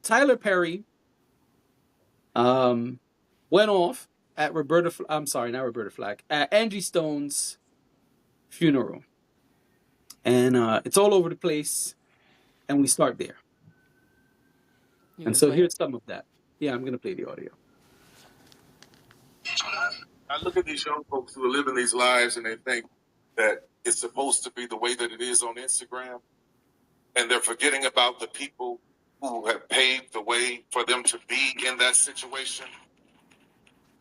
Tyler Perry um, went off at I'm sorry, not Roberta Flack, at Angie Stone's funeral. And it's all over the place. And we start there. You And gonna so play it? here's some of that. Yeah, I'm going to play the audio. I look at these young folks who are living these lives and they think that it's supposed to be the way that it is on Instagram. And they're forgetting about the people who have paved the way for them to be in that situation.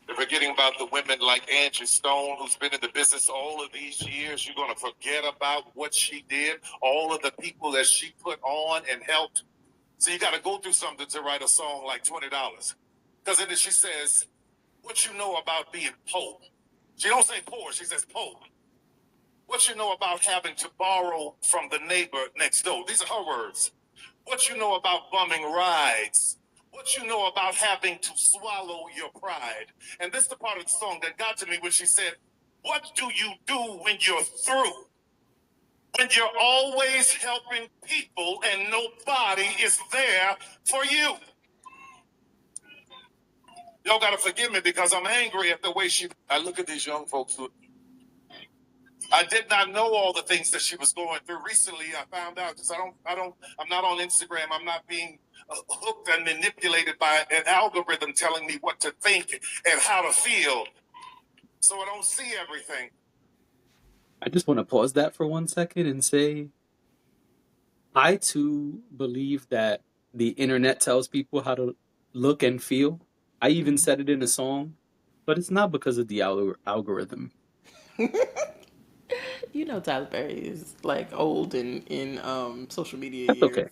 They're forgetting about the women like Angie Stone, who's been in the business all of these years. You're going to forget about what she did, all of the people that she put on and helped. So you got to go through something to write a song like $20. Because in it she says, what you know about being poor. She don't say poor, she says poor. What you know about having to borrow from the neighbor next door. These are her words. What you know about bumming rides. What you know about having to swallow your pride. And this is the part of the song that got to me when she said, what do you do when you're through? When you're always helping people and nobody is there for you. Y'all gotta forgive me because I'm angry at the way I look at these young folks who I did not know all the things that she was going through. Recently, I found out because I'm not on Instagram. I'm not being hooked and manipulated by an algorithm telling me what to think and how to feel. So I don't see everything. I just want to pause that for 1 second and say, I too believe that the internet tells people how to look and feel. I even said it in a song, but it's not because of the algorithm. You know Tyler Perry is like old in social media That's years. okay.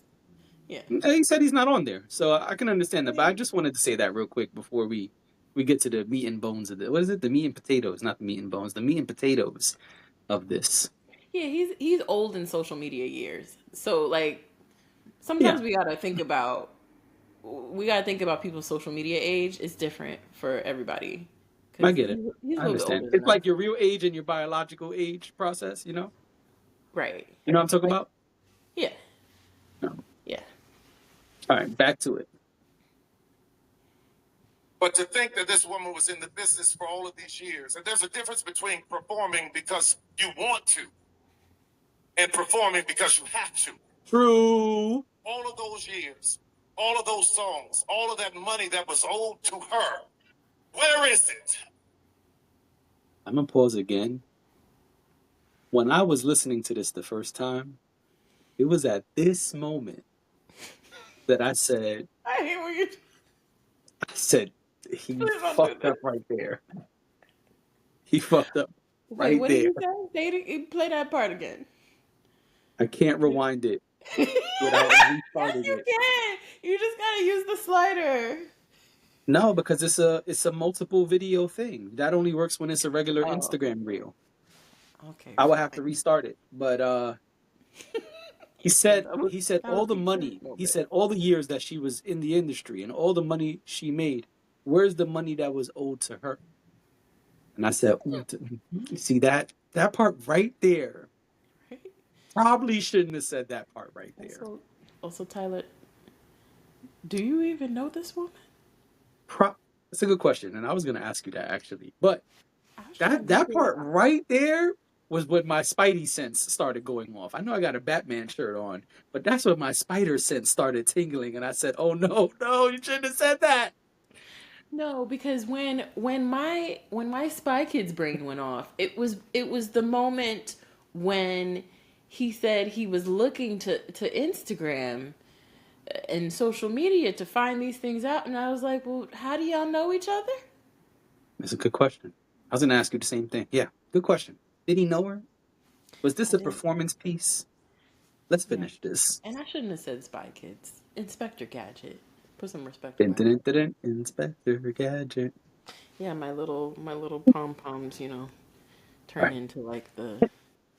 Yeah. He said he's not on there, so I can understand that. But I just wanted to say that real quick before we get to the meat and bones of it. What is it? The meat and potatoes, not the meat and bones. The meat and potatoes of this. Yeah, he's old in social media years. So like sometimes Yeah, we gotta think about people's social media age. It's different for everybody I because get it. he's a I little bit understand. older than It's like us. your real age and your biological age process. Right. You know what I'm talking Like about? yeah, No. yeah. All right, back to it. But to think that this woman was in the business for all of these years, and there's a difference between performing because you want to and performing because you have to. True. All of those years, all of those songs, all of that money that was owed to her, where is it? I'm gonna pause again. When I was listening to this the first time, it was at this moment that I hate when you I said, he please don't do fucked this. up right there. He fucked up Wait, right what did there. you say? Play that part again. I can't rewind it Yes, without restarting you it. can. You just gotta use the slider. No, because it's a multiple video thing. That only works when it's a regular Oh, Instagram reel. okay, I would have to fine. restart it. But he Yeah, said he said that all was the a great money. He moment. said all the years that she was in the industry and all the money she made. Where's the money that was owed to her? And I said, see that part right there. Right? Probably shouldn't have said that part right there. Also, Tyler, do you even know this woman? That's a good question, and I was going to ask you that actually. But I was trying to that figure it part out. right there was when my Spidey sense started going off. I know I got a Batman shirt on, but that's when my spider sense started tingling, and I said, "Oh no, no, you shouldn't have said that." No, because when my Spy Kids brain went off, it was the moment when he said he was looking to Instagram and social media to find these things out, and I was like, well, how do y'all know each other? It's a good question. I was going to ask you the same thing. Yeah, good question. Did he know her? Was this I a didn't. performance piece? Let's Yeah, finish this. and I shouldn't have said Spy Kids. Inspector Gadget. Put some respect on Dun, my dun, name. dun, dun, dun, Inspector Gadget. Yeah, my little pom poms, All turn right, into like the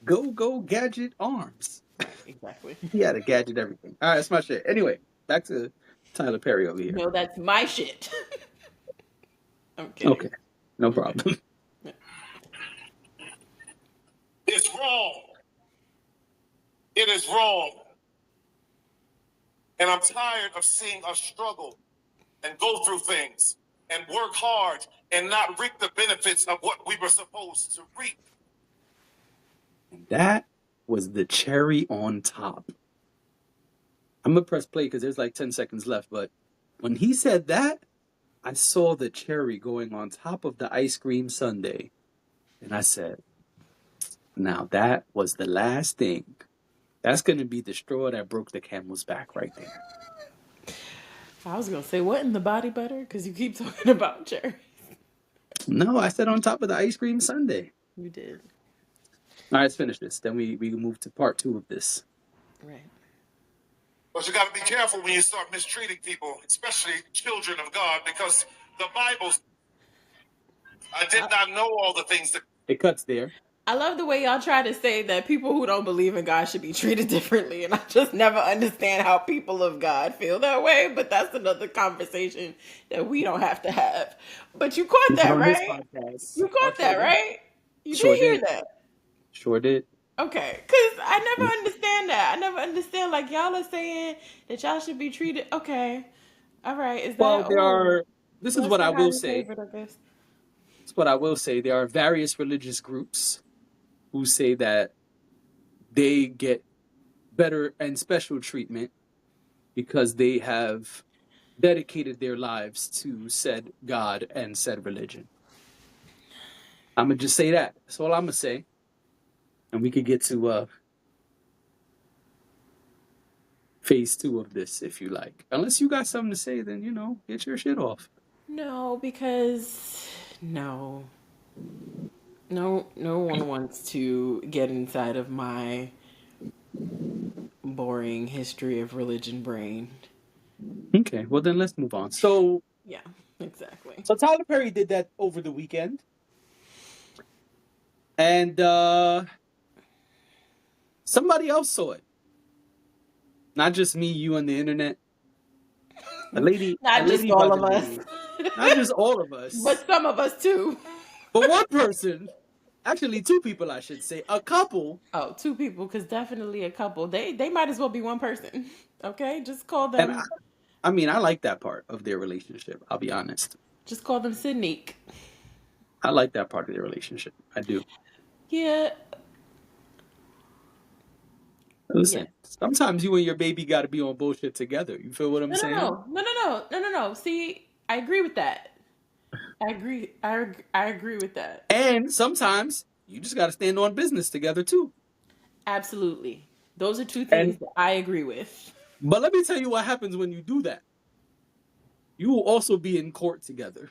go gadget arms. right exactly. He had a gadget everything. All right, that's my shit. Anyway, back to Tyler Perry over here. No, that's my shit. I'm kidding. Okay, no Okay. problem. Yeah. It's wrong. It is wrong. And I'm tired of seeing us struggle and go through things and work hard and not reap the benefits of what we were supposed to reap. And that was the cherry on top. I'm gonna press play because there's like 10 seconds left, but when he said that, I saw the cherry going on top of the ice cream sundae. And I said, now that was the last thing. That's gonna be the straw that broke the camel's back right there. I was gonna say, what in the body butter? Because you keep talking about cherries. No, I said on top of the ice cream sundae. You did. All right, let's finish this. Then we can move to part 2 of this. Right. But you got to be careful when you start mistreating people, especially children of God, because the Bible. I did not know all the things that. It cuts there. I love the way y'all try to say that people who don't believe in God should be treated differently, and I just never understand how people of God feel that way, but that's another conversation that we don't have to have. But you caught that, right? You caught that, right? You Sure did hear did. that. Sure did. Okay, because I never understand that. I never understand, like, y'all are saying that y'all should be treated. Okay. All right. Is Well, that, there are, this is bless what I your will highly say. favored, I guess. That's what I will say. There are various religious groups who say that they get better and special treatment because they have dedicated their lives to said God and said religion. I'm going to just say that. That's all I'm going to say. And we could get to phase 2 of this if you like. Unless you got something to say, then, get your shit off. No, because no one wants to get inside of my boring history of religion brain. Okay, well then let's move on. So Yeah, exactly. Tyler Perry did that over the weekend. And somebody else saw it. Not just me, you, and the internet. A lady Not just by all the of us. name. Not just all of us. But some of us too. But one person, actually 2 people I should say, a couple. Oh, 2 people, because definitely a couple. They might as well be one person. Okay? Just call And them. I mean, I like that part of their relationship, I'll be honest. Just call them Sydney. I like that part of their relationship. I do. Yeah. Listen, sometimes you and your baby got to be on bullshit together. You feel what I'm saying? No. See, I agree with that. I agree with that. And sometimes you just got to stand on business together too. Absolutely. Those are 2 things that I agree with. But let me tell you what happens when you do that. You will also be in court together.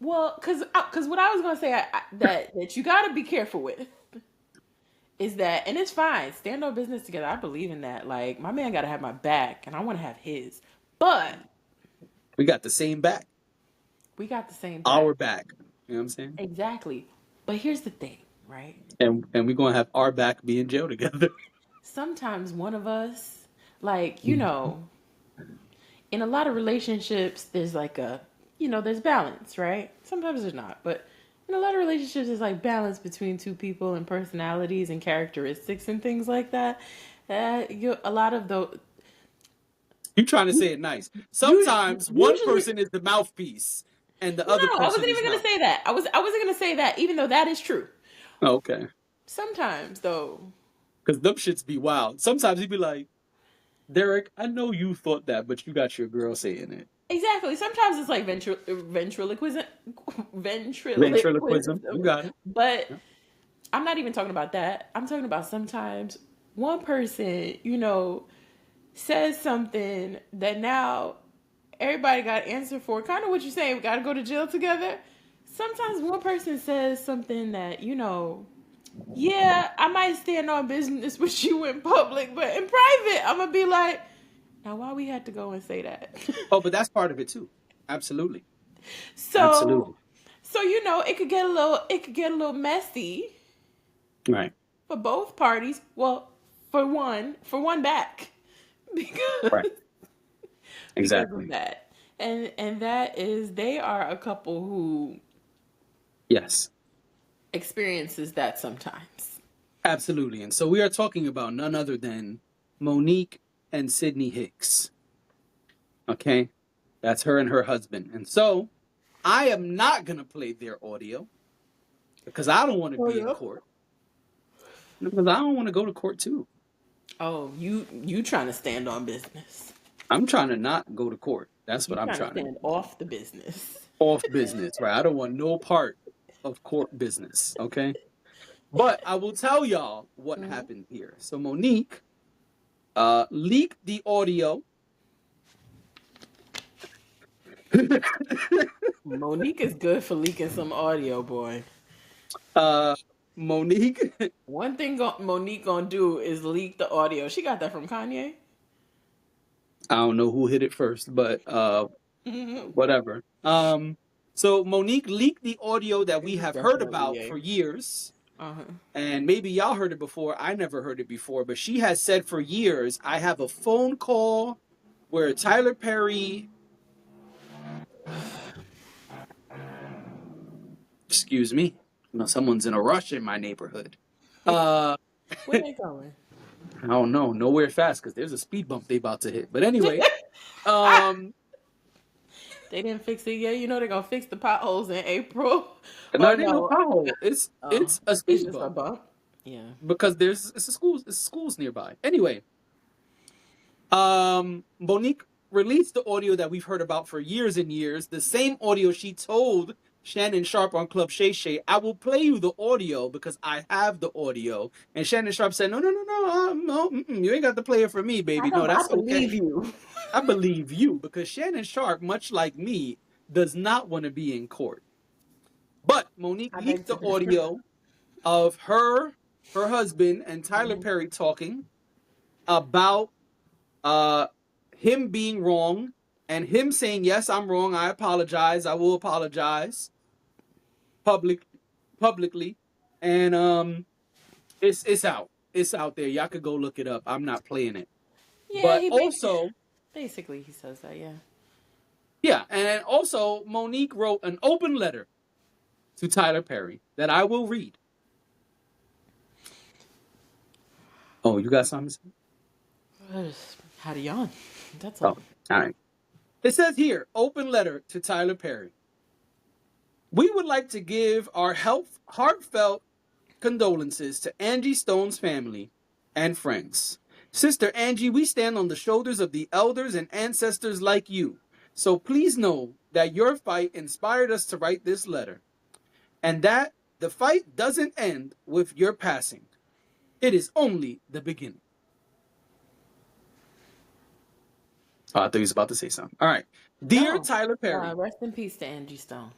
Well, because what I was gonna say that you got to be careful with is that, and it's fine, stand on business together. I believe in that. Like, my man got to have my back, and I want to have his. But we got the same back. We got the same back. Our back. You know what I'm saying? Exactly. But here's the thing, right? And we're gonna have our back be in jail together. Sometimes one of us, like, in a lot of relationships, there's like there's balance, right? Sometimes there's not, but in a lot of relationships, there's like balance between 2 people and personalities and characteristics and things like that. A lot of those. You're trying to say it nice. Sometimes one person is the mouthpiece, and the other person. I wasn't even gonna say that. I wasn't gonna say that, even though that is true. Oh, okay. Sometimes though. Because them shits be wild. Sometimes you'd be like, Derek, I know you thought that, but you got your girl saying it. Exactly. Sometimes it's like ventriloquism. Ventriloquism. You got it. But yeah. I'm not even talking about that. I'm talking about sometimes one person, says something that now everybody got to answer for. Kind of what you're saying. We got to go to jail together. Sometimes one person says something that, yeah, I might stand on business with you in public, but in private, I'm gonna be like, now why we had to go and say that? Oh, but that's part of it too. Absolutely. So it could get a little messy. Right. For both parties. Well, for one back. Because right. Exactly. Because of that. And that is, they are a couple who yes, experiences that sometimes. Absolutely. And so we are talking about none other than Monique and Sydney Hicks. Okay? That's her and her husband. And so I am not going to play their audio because I don't want to be in court. Because I don't want to go to court too. Oh, you trying to stand on business. I'm trying to not go to court. That's what I'm trying to stand off the business. Off business, right? I don't want no part of court business, okay? But I will tell y'all what happened here. So Monique leaked the audio. Monique is good for leaking some audio, boy. Monique. One thing Monique gonna do is leak the audio. She got that from Kanye. I don't know who hit it first, but whatever. So Monique leaked the audio that we have heard about for years. And maybe y'all heard it before. I never heard it before, but she has said for years, I have a phone call where Tyler Perry, excuse me, someone's in a rush in my neighborhood. Where they going? I don't know, nowhere fast because there's a speed bump they about to hit. But anyway, they didn't fix it yet. You know they're gonna fix the potholes in April. No, it ain't no pothole. It's a speed bump. A bump. Yeah. Because it's schools nearby. Anyway, Monique released the audio that we've heard about for years and years. The same audio she told Shannon Sharp on Club Shay Shay, I will play you the audio because I have the audio. And Shannon Sharp said, no, you ain't got to play it for me, baby. No, that's okay. I believe you. I believe you because Shannon Sharp, much like me, does not want to be in court. But Monique leaked the audio of her husband, and Tyler Perry talking about him being wrong and him saying, yes, I'm wrong. I apologize. I will apologize publicly. And it's out. It's out there. Y'all could go look it up. I'm not playing it. Yeah, but also basically he says that, yeah. Yeah, and also Monique wrote an open letter to Tyler Perry that I will read. Oh, you got something to say? Had a yawn. That's all. Oh, all right. It says here, open letter to Tyler Perry. We would like to give our heartfelt condolences to Angie Stone's family and friends. Sister Angie, we stand on the shoulders of the elders and ancestors like you. So please know that your fight inspired us to write this letter. And that the fight doesn't end with your passing. It is only the beginning. Oh, I thought he was about to say something. All right. Dear Tyler Perry. Rest in peace to Angie Stone.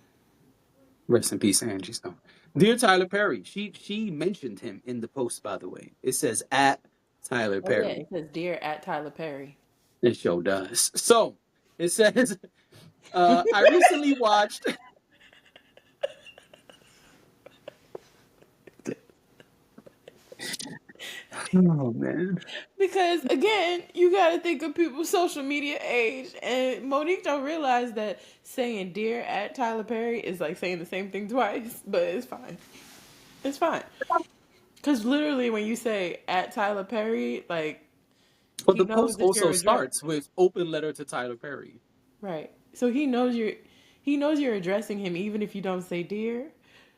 Rest in peace to Angie Stone. Dear Tyler Perry. She mentioned him in the post, by the way. It says at Tyler Perry. Yeah, it says dear at Tyler Perry. It sure does. So, it says, I recently watched... Oh, man. Because, again, you got to think of people's social media age. And Monique don't realize that saying dear at Tyler Perry is like saying the same thing twice. But it's fine. It's fine. Because literally when you say at Tyler Perry, like... But the post also starts with open letter to Tyler Perry. Right. So he knows you're addressing him even if you don't say dear.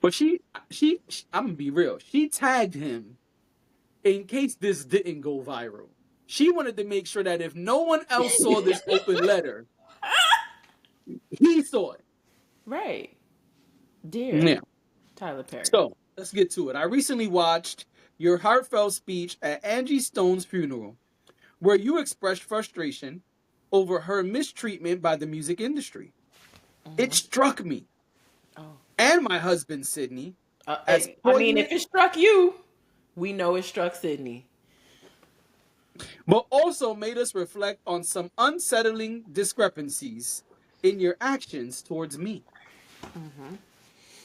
But she I'm going to be real. She tagged him in case this didn't go viral. She wanted to make sure that if no one else saw this open letter, he saw it. Right. Dear Tyler Perry. So, let's get to it. I recently watched your heartfelt speech at Angie Stone's funeral, where you expressed frustration over her mistreatment by the music industry. It struck me and my husband, Sydney. If it struck you, we know it struck Sydney. But also made us reflect on some unsettling discrepancies in your actions towards me.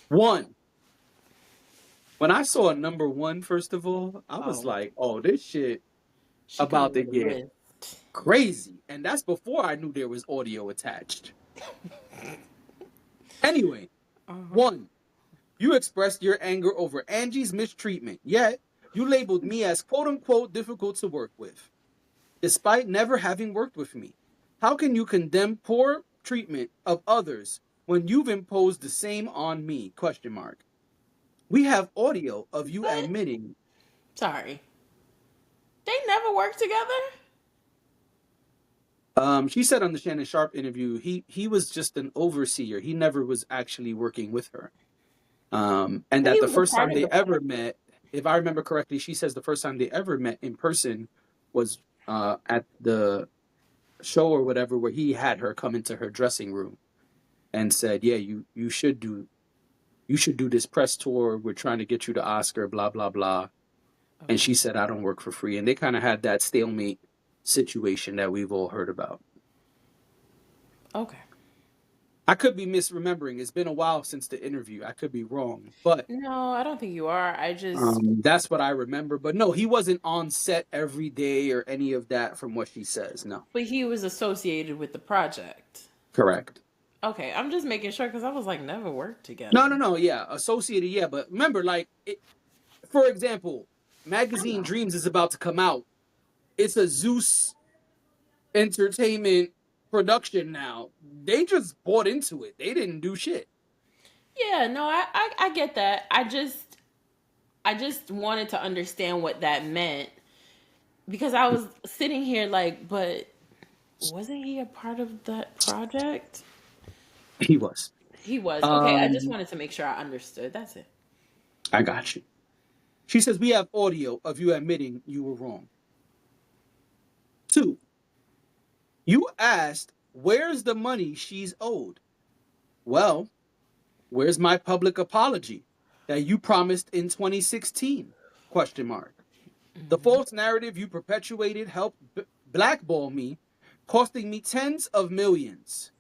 One, when I saw a number one, first of all, I was like, oh, this shit about to get crazy. And that's before I knew there was audio attached. Anyway, one, you expressed your anger over Angie's mistreatment, yet you labeled me as quote-unquote difficult to work with. despite never having worked with me. How can you condemn poor treatment of others when you've imposed the same on me? Question mark. We have audio of you But admitting. sorry, they never worked together. She said on the Shannon Sharp interview, he was just an overseer. He never was actually working with her. And But that he the was a first part time of they the. ever met, if I remember correctly, she says the first time they ever met in person was at the show or whatever, where he had her come into her dressing room and said, "Yeah, you should do this press tour. We're trying to get you to Oscar, blah blah blah." And Okay. she said, "I don't work for free." And they kind of had that stalemate situation that we've all heard about. Okay. I could be misremembering. It's been a while since the interview. I could be wrong, but No, I don't think you are. I just. that's what I remember. But no, he wasn't on set every day or any of that from what she says. No. But he was associated with the project. Correct. Okay, I'm just making sure because I was like, never worked No, together. no, no. Yeah. Associated. Yeah. But remember, for example, I Magazine know. Dreams is about to come out. It's a Zeus Entertainment production now. They just bought into it. They didn't do shit. Yeah, no, I get that. I just wanted to understand what that meant because I was sitting here like, but wasn't he a part of that project? He was. He was. Okay, I just Um, wanted to make sure I understood. That's it. I got you. She says we have audio of you admitting you were wrong. Two, you asked where's the money she's owed. Well, where's my public apology that you promised in 2016? Question mark. The Hmm. false narrative you perpetuated helped blackball me, costing me tens of millions.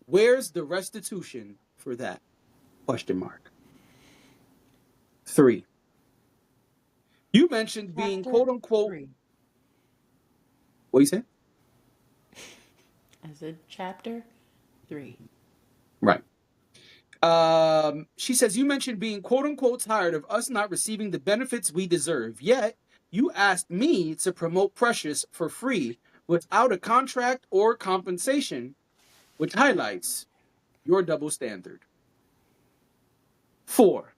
Where's the restitution for that? Question mark. Three, you mentioned being Chapter quote unquote, 3. what you say? I said chapter 3. Right. She says, you mentioned being quote unquote tired of us not receiving the benefits we deserve. Yet, you asked me to promote Precious for free without a contract or compensation, which highlights your double standard. Four,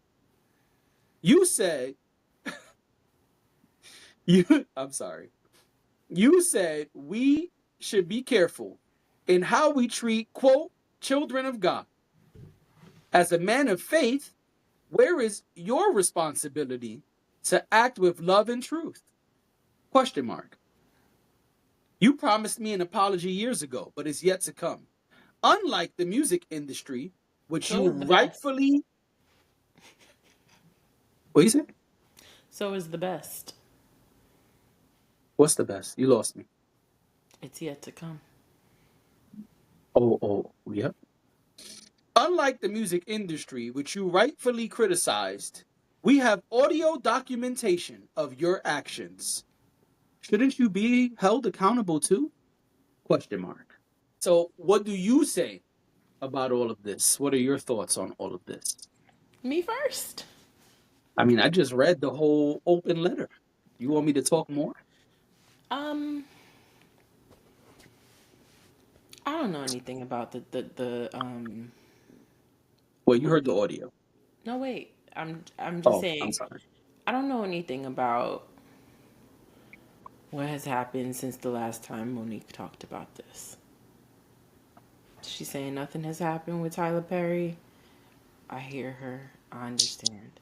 you said, I'm sorry, you said we should be careful in how we treat, quote, children of God. As a man of faith, where is your responsibility to act with love and truth? Question mark. You promised me an apology years ago, but it's yet to come. Unlike the music industry, which So you is the best. rightfully, what you say? So is the best. What's the best? You lost me. It's yet to come. Oh, yep. Unlike the music industry, which you rightfully criticized, we have audio documentation of your actions. Shouldn't you be held accountable too? Question mark. So, what do you say about all of this? What are your thoughts on all of this? Me first. I mean, I just read the whole open letter. You want me to talk more? Um, I don't know anything about the. Well, you What heard the audio. No, wait. I'm just Oh, I'm saying. sorry. I don't know anything about what has happened since the last time Monique talked about this. She's saying nothing has happened with Tyler Perry. I hear her. I understand.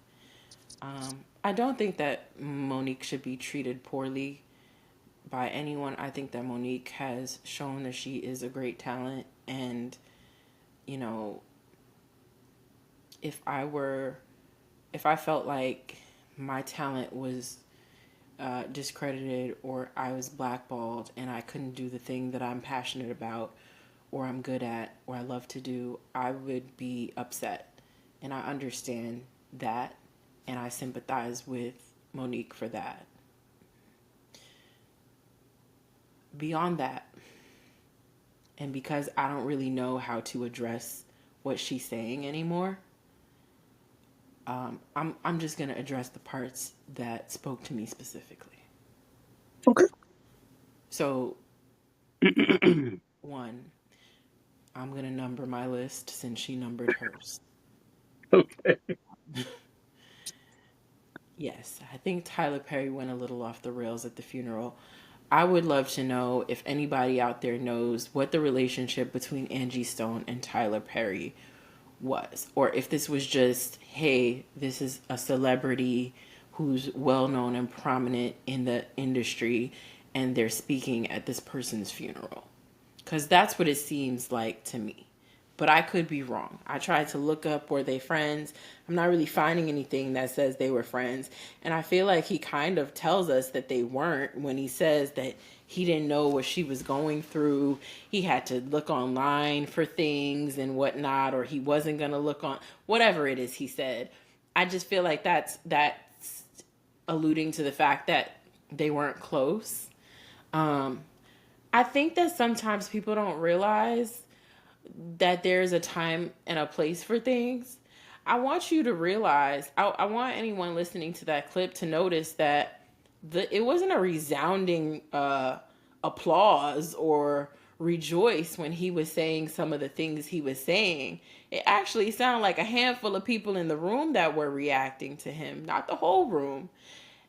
I don't think that Monique should be treated poorly by anyone. I think that Monique has shown that she is a great talent. And, you know, if I were, if I felt like my talent was discredited or I was blackballed and I couldn't do the thing that I'm passionate about or I'm good at or I love to do, I would be upset. And I understand that and I sympathize with Monique for that. Beyond that, and because I don't really know how to address what she's saying anymore, I'm just gonna address the parts that spoke to me specifically. Okay. So, one, I'm going to number my list since she numbered hers. Okay. Yes, I think Tyler Perry went a little off the rails at the funeral. I would love to know if anybody out there knows what the relationship between Angie Stone and Tyler Perry was, or if this was just, hey, this is a celebrity who's well known and prominent in the industry and they're speaking at this person's funeral. Because that's what it seems like to me. But I could be wrong. I tried to look up, were they friends? I'm not really finding anything that says they were friends. And I feel like he kind of tells us that they weren't when he says that he didn't know what she was going through. He had to look online for things and whatnot, or he wasn't going to look on, whatever it is he said. I just feel like that's alluding to the fact that they weren't close. I think that sometimes people don't realize that there's a time and a place for things. I want you to realize, I want anyone listening to that clip to notice that it wasn't a resounding applause or rejoice when he was saying some of the things he was saying. It actually sounded like a handful of people in the room that were reacting to him, not the whole room.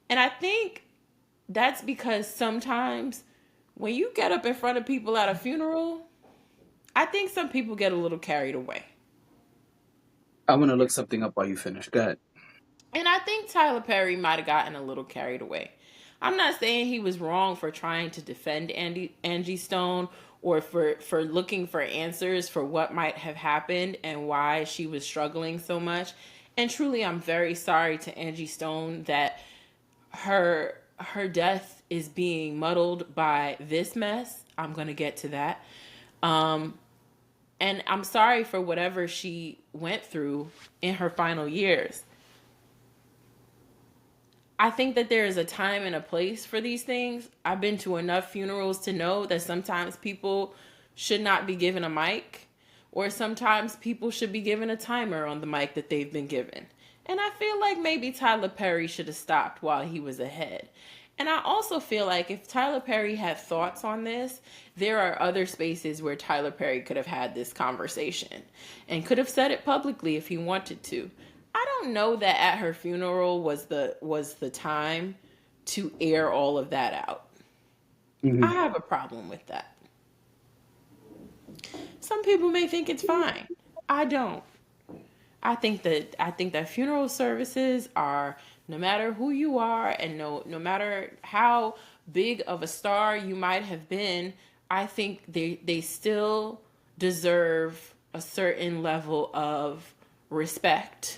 And I think that's because sometimes when you get up in front of people at a funeral, I think some people get a little carried away. I'm gonna look something up while you finish. Go ahead. And I think Tyler Perry might have gotten a little carried away. I'm not saying he was wrong for trying to defend Angie Stone or for looking for answers for what might have happened and why she was struggling so much. And truly, I'm very sorry to Angie Stone that her death is being muddled by this mess. I'm going to get to that. And I'm sorry for whatever she went through in her final years. I think that there is a time and a place for these things. I've been to enough funerals to know that sometimes people should not be given a mic, or sometimes people should be given a timer on the mic that they've been given. And I feel like maybe Tyler Perry should have stopped while he was ahead. And I also feel like if Tyler Perry had thoughts on this, there are other spaces where Tyler Perry could have had this conversation and could have said it publicly if he wanted to. I don't know that at her funeral was the time to air all of that out. Mm-hmm. I have a problem with that. Some people may think it's fine. I don't. I think that funeral services are, no matter who you are and no matter how big of a star you might have been, I think they still deserve a certain level of respect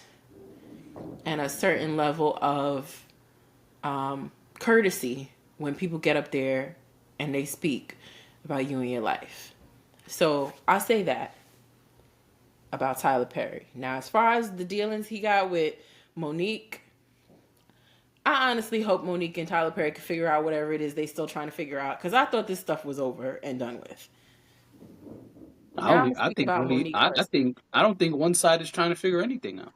and a certain level of courtesy when people get up there and they speak about you and your life. So I say that about Tyler Perry. Now, as far as the dealings he got with Monique, I honestly hope Monique and Tyler Perry can figure out whatever it is they still trying to figure out, because I thought this stuff was over and done with. Now I speak about Monique personally. I don't think one side is trying to figure anything out.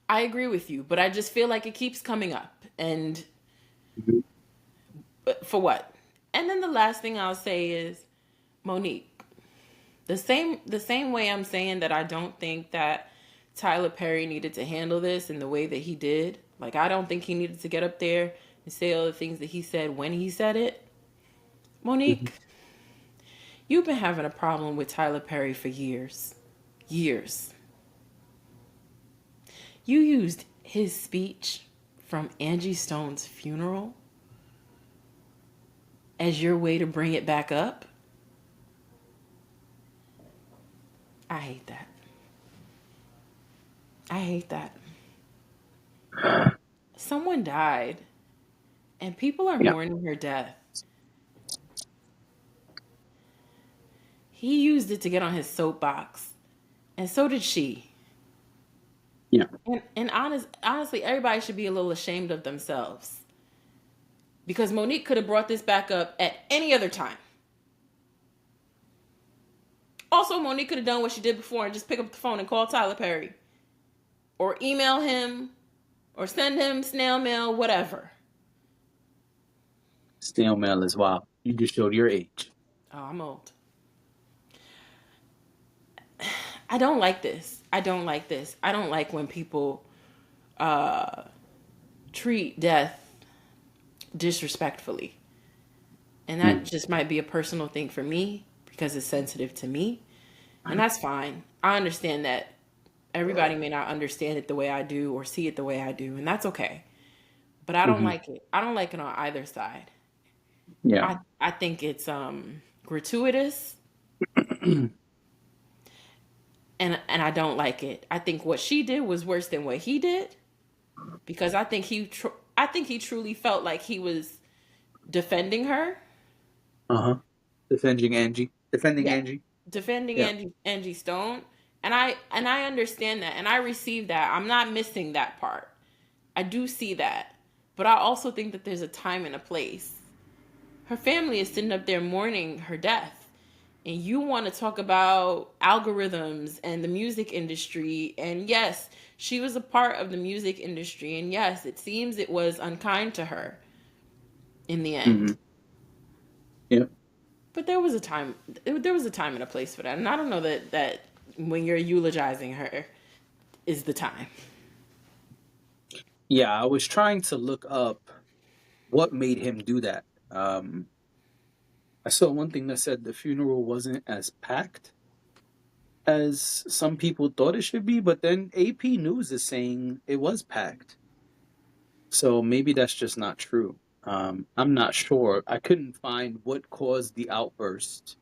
I agree with you, but I just feel like it keeps coming up. And Mhm. for what? And then the last thing I'll say is Monique. The same way I'm saying that I don't think that Tyler Perry needed to handle this in the way that he did. Like, I don't think he needed to get up there and say all the things that he said when he said it. Mhm. Monique, you've been having a problem with Tyler Perry for years. Years. You used his speech from Angie Stone's funeral as your way to bring it back up. I hate that. I hate that. Someone died and people are Yeah. mourning her death. He used it to get on his soapbox, and so did she. Yeah. And honestly, everybody should be a little ashamed of themselves, because Monique could have brought this back up at any other time. Also, Monique could have done what she did before and just pick up the phone and call Tyler Perry, or email him, or send him snail mail, whatever. Snail mail is wild. You just showed your age. Oh, I'm old. I don't like this. I don't like this. I don't like when people uh, treat death disrespectfully. And that Mm. just might be a personal thing for me because it's sensitive to me. And that's fine. I understand that everybody may not understand it the way I do or see it the way I do, and that's okay. But I don't Hmm. like it. I don't like it on either side. Yeah. I think it's gratuitous, and I don't like it. I think what she did was worse than what he did because I think he truly felt like he was defending her. Uh-huh. Defending Angie. Defending Yeah. Angie. Defending Yeah. Angie Stone. And I understand that and I receive that. I'm not missing that part. I do see that. But I also think that there's a time and a place. Her family is sitting up there mourning her death. And you want to talk about algorithms and the music industry. And yes, she was a part of the music industry. And yes, it seems it was unkind to her in the end. Hmm. Yeah. But there was a time and a place for that. And I don't know that when you're eulogizing her is the time. Yeah, I was trying to look up what made him do that. Um, I saw one thing that said the funeral wasn't as packed as some people thought it should be, but then AP News is saying it was packed. So maybe that's just not true. I'm not sure. I couldn't find what caused the outburst.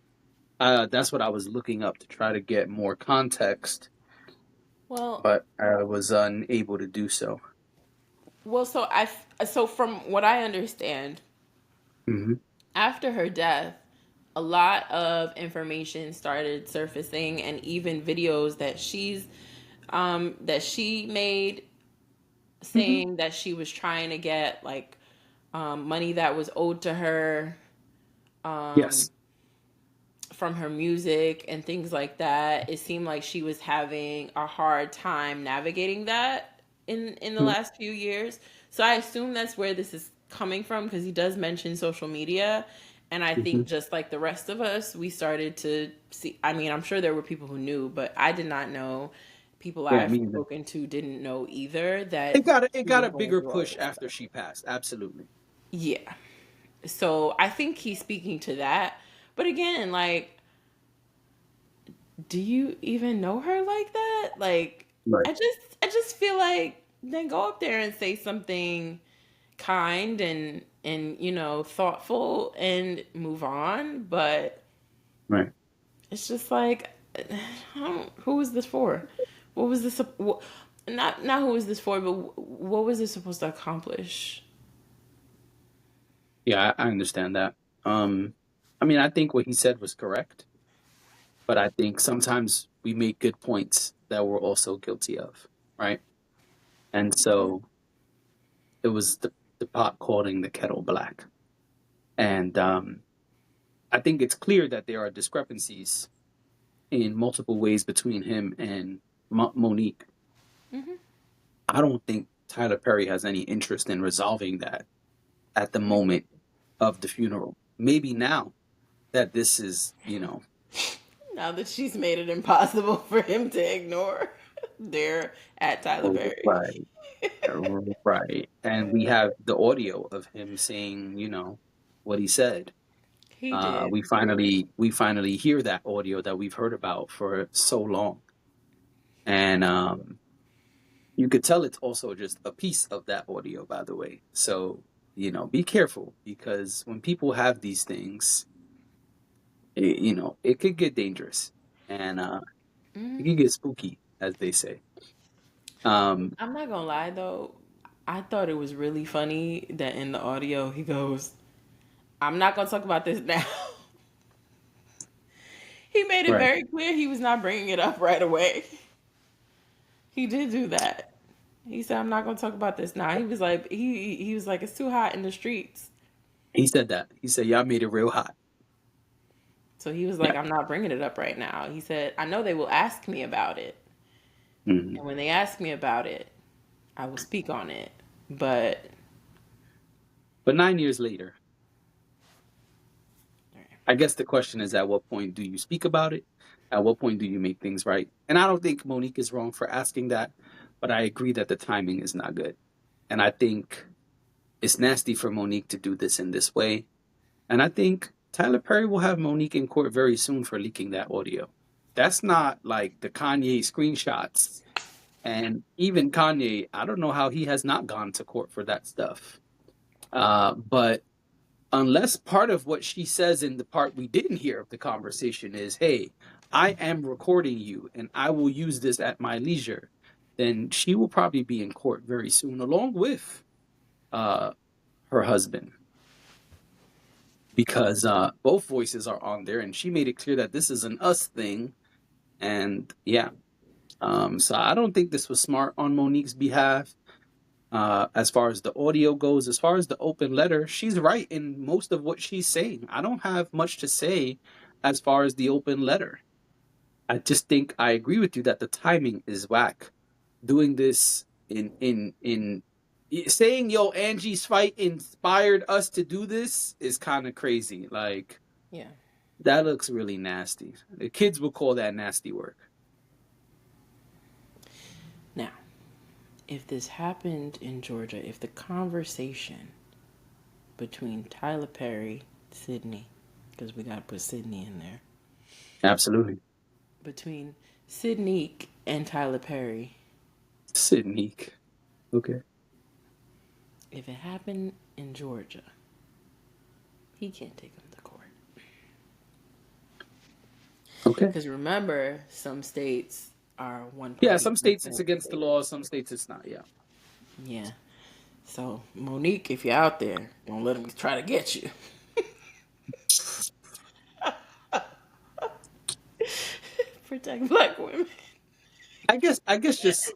That's what I was looking up to try to get more context, Well, but I was unable to do so. so from what I understand, Hmm. after her death, a lot of information started surfacing, and even videos that she made Hmm. saying that she was trying to get like money that was owed to her um, Yes. from her music and things like that. It seemed like she was having a hard time navigating that in the last few years. So I assume that's where this is coming from because he does mention social media. And I Hmm. think just like the rest of us, we started to see. I mean, I'm sure there were people who knew, but I did not know. People Yeah, I've me neither. spoken to didn't know either It that got it she got was a going bigger through all push this after stuff. she passed. Absolutely. Yeah. So I think he's speaking to that. But again, like, do you even know her like that? Like, Right. I just feel like then go up there and say something kind and thoughtful and move on. But Right. it's just like, who is this for? What was this? Not who is this for, but what was this supposed to accomplish? Yeah, I understand that. I mean, I think what he said was correct, but I think sometimes we make good points that we're also guilty of, right? And so it was the pot calling the kettle black. And I think it's clear that there are discrepancies in multiple ways between him and Monique. Hmm. I don't think Tyler Perry has any interest in resolving that at the moment of the funeral. Maybe now that this is, Now that she's made it impossible for him to ignore there at Tyler Perry. right, right, and we have the audio of him saying, what he said. He did. We finally hear that audio that we've heard about for so long, and you could tell it's also just a piece of that audio, by the way. So be careful because when people have these things, it could get dangerous and it Hmm. could get spooky, as they say. Um, I'm not gonna lie though, I thought it was really funny that in the audio he goes, "I'm not gonna talk about this now." He made it right. very clear he was not bringing it up right away. He did do that. He said, "I'm not gonna talk about this now." He was like, "It's too hot in the streets." He said that. He said, "Y'all made it real hot." So he was like, Yeah. "I'm not bringing it up right now." He said, "I know they will ask me about it, Hmm. and when they ask me about it, I will speak on it." But But 9 years later, I guess the question is, at what point do you speak about it? At what point do you make things right? And I don't think Monique is wrong for asking that, but I agree that the timing is not good. And I think it's nasty for Monique to do this in this way. And I think Tyler Perry will have Monique in court very soon for leaking that audio. That's not like the Kanye screenshots. And even Kanye, I don't know how he has not gone to court for that stuff. But unless part of what she says in the part we didn't hear of the conversation is, hey, I am recording you and I will use this at my leisure, then she will probably be in court very soon, along with uh, her husband, because both voices are on there, and she made it clear that this is an us thing. And yeah, so I don't think this was smart on Monique's behalf. As far as the audio goes, as far as the open letter, she's right in most of what she's saying. I don't have much to say as far as the open letter. I just think I agree with you that the timing is whack. Doing this in saying, yo, Angie's fight inspired us to do this is kind of crazy. Like, Yeah. that looks really nasty. The kids will call that nasty work. Now, if this happened in Georgia, if the conversation between Tyler Perry, Sydney, because we got to put Sydney in there, Absolutely. between Sydney and Tyler Perry, Sydney. Okay. if it happened in Georgia, he can't take him to court. Okay. Because remember, some states are one Yeah, party. some states it's against the law, some states it's not. Yeah. Yeah. So, Monique, if you're out there, don't let him try to get you. Protect black women. I guess just